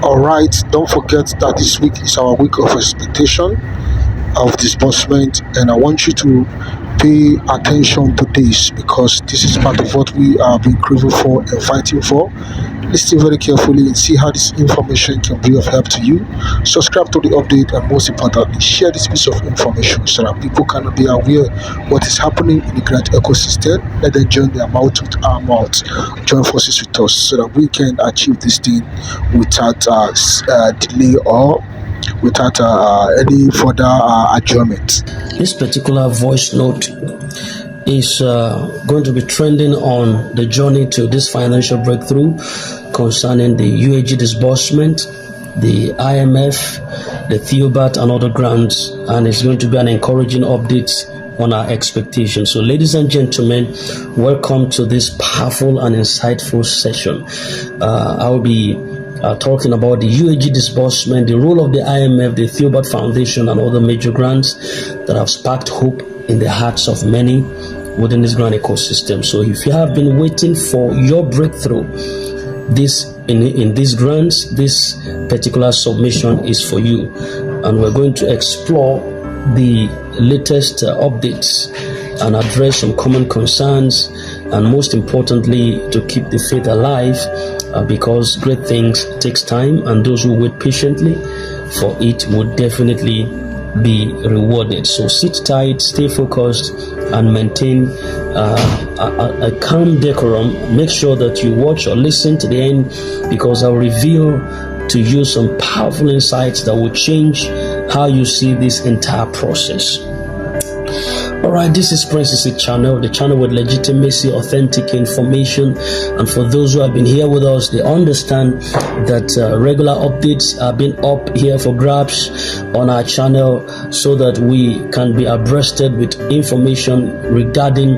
All right, don't forget that this week is our week of expectation of disbursement, and I want you to pay attention to this because this is part of what we are being grateful for and fighting for. Listen very carefully and see how this information can be of help to you. Subscribe to the update, and most importantly, share this piece of information so that people can be aware what is happening in the grant ecosystem. Let them join their mouth with our mouth, join forces with us so that we can achieve this thing without delay or without any further adjournment. This particular voice note is going to be trending on the journey to this financial breakthrough concerning the UAAG disbursement, the IMF, the Theobarth, and other grants, and it's going to be an encouraging update on our expectations. So, ladies and gentlemen, welcome to this powerful and insightful session. I will be talking about the UAAG disbursement, the role of the IMF, the Theobarth Foundation, and other major grants that have sparked hope in the hearts of many within this grant ecosystem. So if you have been waiting for your breakthrough, in these grants, this particular submission is for you. And we're going to explore the latest updates and address some common concerns, and most importantly, to keep the faith alive, because great things takes time, and those who wait patiently for it would definitely be rewarded. So sit tight, stay focused, and maintain a calm decorum. Make sure that you watch or listen to the end, because I'll reveal to you some powerful insights that will change how you see this entire process. Alright, this is Princess Channel, the channel with legitimacy, authentic information, and for those who have been here with us, they understand that regular updates are being up here for grabs on our channel so that we can be abreasted with information regarding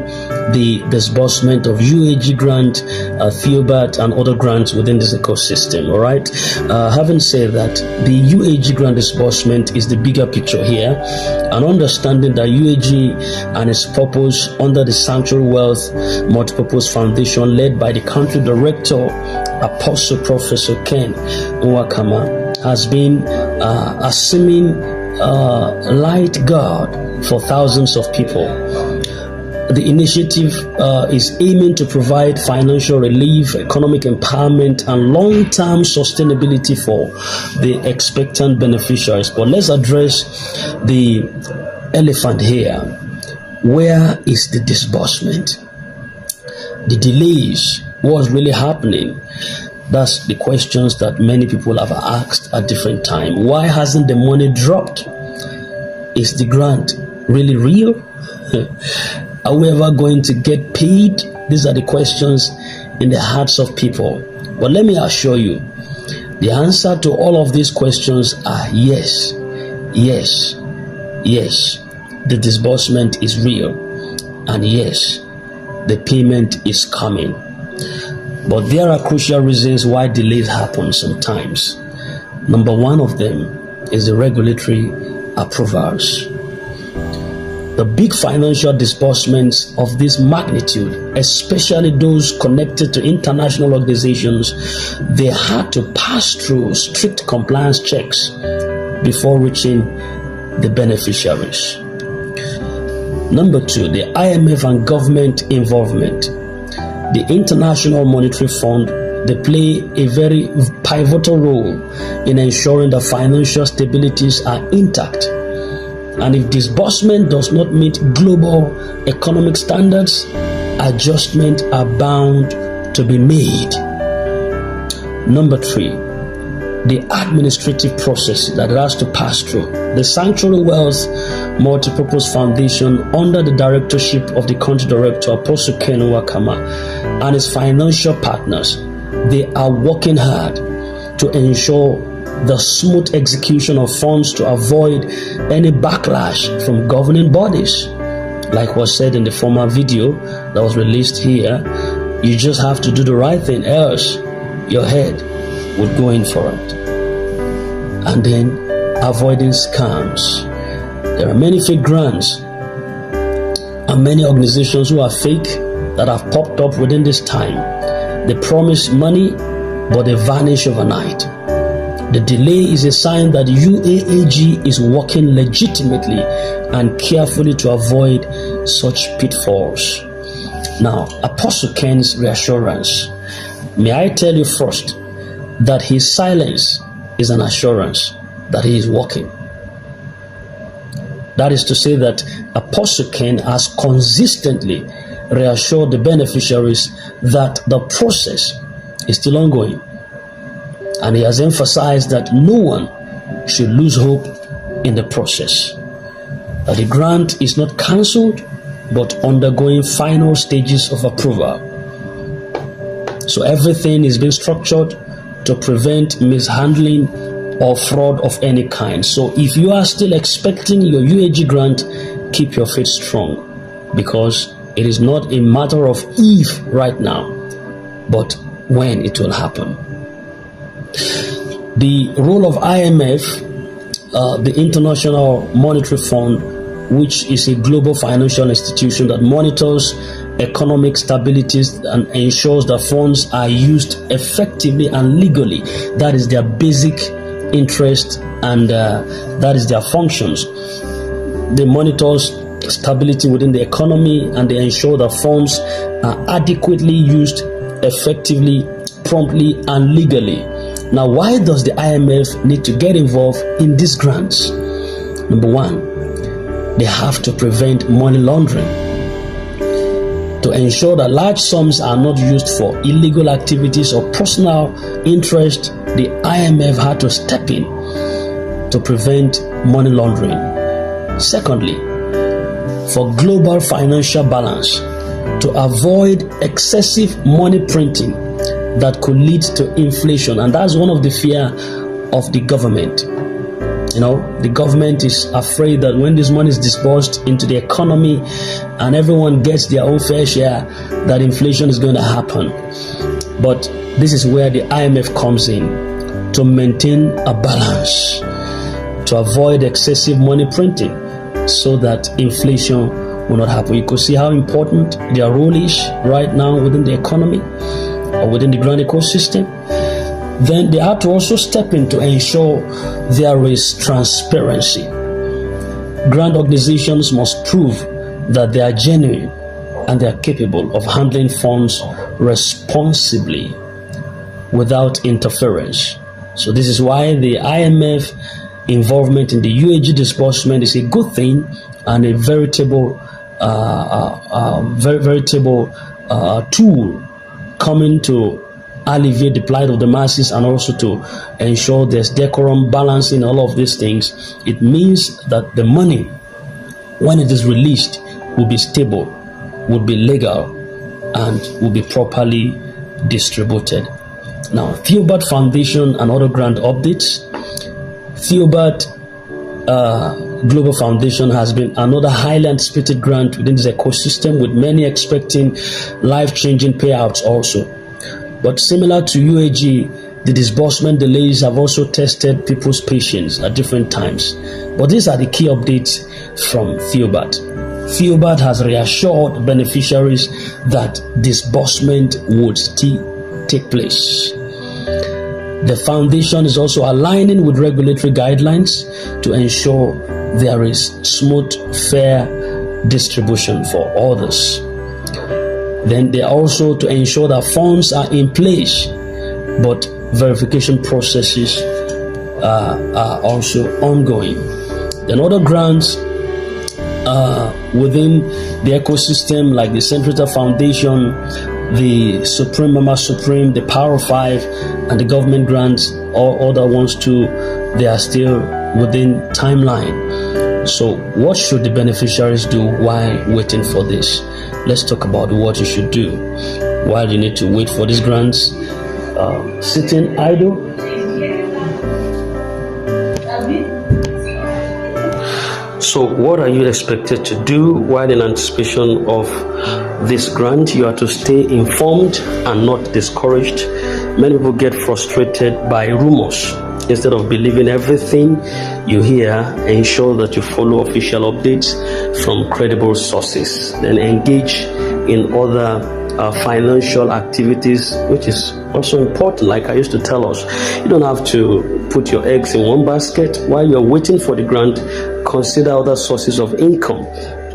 the disbursement of UAAG grant, Theobarth, and other grants within this ecosystem. Alright, having said that, the UAAG grant disbursement is the bigger picture here, and understanding that UAAG and its purpose under the Sanctuary Wealth Multipurpose Foundation, led by the country director, Apostle Professor Ken Nwakama, has been a seeming light guard for thousands of people. The initiative is aiming to provide financial relief, economic empowerment, and long-term sustainability for the expectant beneficiaries. But let's address the elephant here. Where is the disbursement? The delays, what's really happening? That's the questions that many people have asked at different times. Why hasn't the money dropped? Is the grant really real? Are we ever going to get paid? These are the questions in the hearts of people. But let me assure you, the answer to all of these questions are yes, yes, yes. The disbursement is real, and yes, the payment is coming. But there are crucial reasons why delays happen sometimes. Number one of them is the regulatory approvals. The big financial disbursements of this magnitude, especially those connected to international organizations, they had to pass through strict compliance checks before reaching the beneficiaries. Number two, the IMF and government involvement. The International Monetary Fund, they play a very pivotal role in ensuring that financial stabilities are intact. And if disbursement does not meet global economic standards, adjustments are bound to be made. Number three, the administrative process that it has to pass through. The Sanctuary Wealth Multipurpose Foundation, under the directorship of the country director, Apostle Ken Nwakama, and its financial partners, they are working hard to ensure the smooth execution of funds to avoid any backlash from governing bodies. Like was said in the former video that was released here, you just have to do the right thing, else your head would go in for it. And then avoiding scams. There are many fake grants and many organizations who are fake that have popped up within this time. They promise money, but they vanish overnight. The delay is a sign that UAAG is working legitimately and carefully to avoid such pitfalls. Now, Apostle Ken's reassurance. May I tell you first that his silence is an assurance that he is working. That is to say that Apostle Ken has consistently reassured the beneficiaries that the process is still ongoing. And he has emphasized that no one should lose hope in the process. That the grant is not cancelled, but undergoing final stages of approval. So everything is being structured to prevent mishandling or fraud of any kind. So if you are still expecting your UAG grant, keep your faith strong, because it is not a matter of if right now, but when it will happen. The role of IMF, the International Monetary Fund, which is a global financial institution that monitors economic stability and ensures that funds are used effectively and legally. That is their basic interest, and that is their functions. They monitor stability within the economy, and they ensure that funds are adequately used effectively, promptly, and legally. Now, why does the IMF need to get involved in these grants? Number one, they have to prevent money laundering. To ensure that large sums are not used for illegal activities or personal interest, the IMF had to step in to prevent money laundering. Secondly, for global financial balance, to avoid excessive money printing that could lead to inflation. And that's one of the fear of the government. You know, the government is afraid that when this money is disbursed into the economy and everyone gets their own fair share, that inflation is going to happen. But this is where the IMF comes in, to maintain a balance, to avoid excessive money printing so that inflation will not happen. You could see how important their role is right now within the economy or within the grand ecosystem. Then they have to also step in to ensure there is transparency. Grant organizations must prove that they are genuine and they are capable of handling funds responsibly without interference. So this is why the IMF involvement in the UAG disbursement is a good thing and a veritable tool coming to alleviate the plight of the masses and also to ensure there's decorum, balance in all of these things. It means that the money, when it is released, will be stable, will be legal, and will be properly distributed. Now, Theobarth Foundation and other grant updates. Theobarth Global Foundation has been another highly anticipated grant within this ecosystem, with many expecting life-changing payouts also. But similar to UAG, the disbursement delays have also tested people's patience at different times. But these are the key updates from Theobarth. Theobarth has reassured beneficiaries that disbursement would still take place. The foundation is also aligning with regulatory guidelines to ensure there is smooth, fair distribution for others. Then they are also to ensure that funds are in place, but verification processes are also ongoing. Then other grants within the ecosystem, like the Centrita Foundation, the Supreme Mama Supreme, the Power of Five, and the government grants, or other ones too, they are still within timeline. So what should the beneficiaries do while waiting for this? Let's talk about what you should do while you need to wait for these grants. Sitting idle. So what are you expected to do while in anticipation of this grant? You are to stay informed and not discouraged. Many people get frustrated by rumors. Instead of believing everything you hear, ensure that you follow official updates from credible sources. Then engage in other financial activities, which is also important. Like I used to tell us, you don't have to put your eggs in one basket. While you're waiting for the grant, consider other sources of income,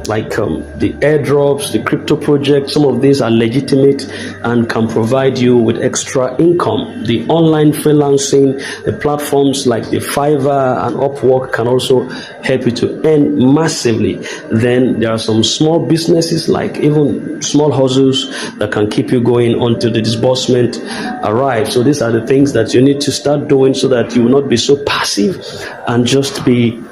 like the airdrops, the crypto projects. Some of these are legitimate and can provide you with extra income. The online freelancing, the platforms like the Fiverr and Upwork can also help you to earn massively. Then there are some small businesses, like even small hustles, that can keep you going until the disbursement arrives. So these are the things that you need to start doing so that you will not be so passive and just be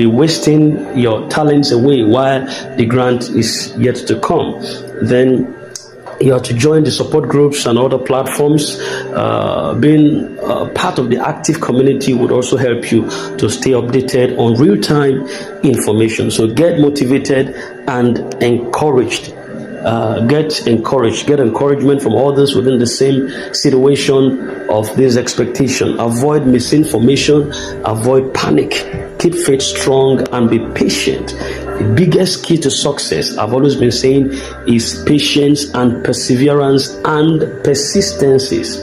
wasting your talents away while the grant is yet to come. Then you have to join the support groups and other platforms. Being part of the active community would also help you to stay updated on real-time information. So get motivated and encouraged. Get encouragement from others within the same situation of this expectation. Avoid misinformation, avoid panic, keep faith strong, and be patient. The biggest key to success, I've always been saying, is patience and perseverance and persistencies.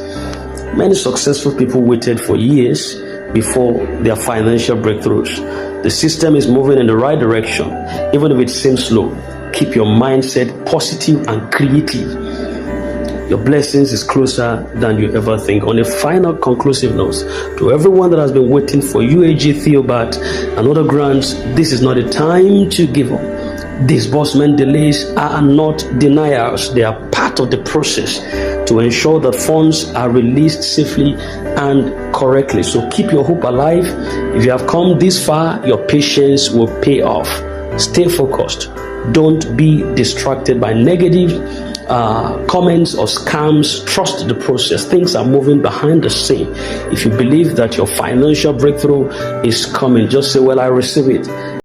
Many successful people waited for years before their financial breakthroughs. The system is moving in the right direction, even if it seems slow. Keep your mindset positive and creative. Your blessings is closer than you ever think. On a final conclusive note, to everyone that has been waiting for UAAG, Theobarth, and other grants, this is not a time to give up. Disbursement delays are not denials. They are part of the process to ensure that funds are released safely and correctly. So keep your hope alive. If you have come this far, your patience will pay off. Stay focused. Don't be distracted by negative comments or scams. Trust the process. Things are moving behind the scene. If you believe that your financial breakthrough is coming, just say, well, I receive it.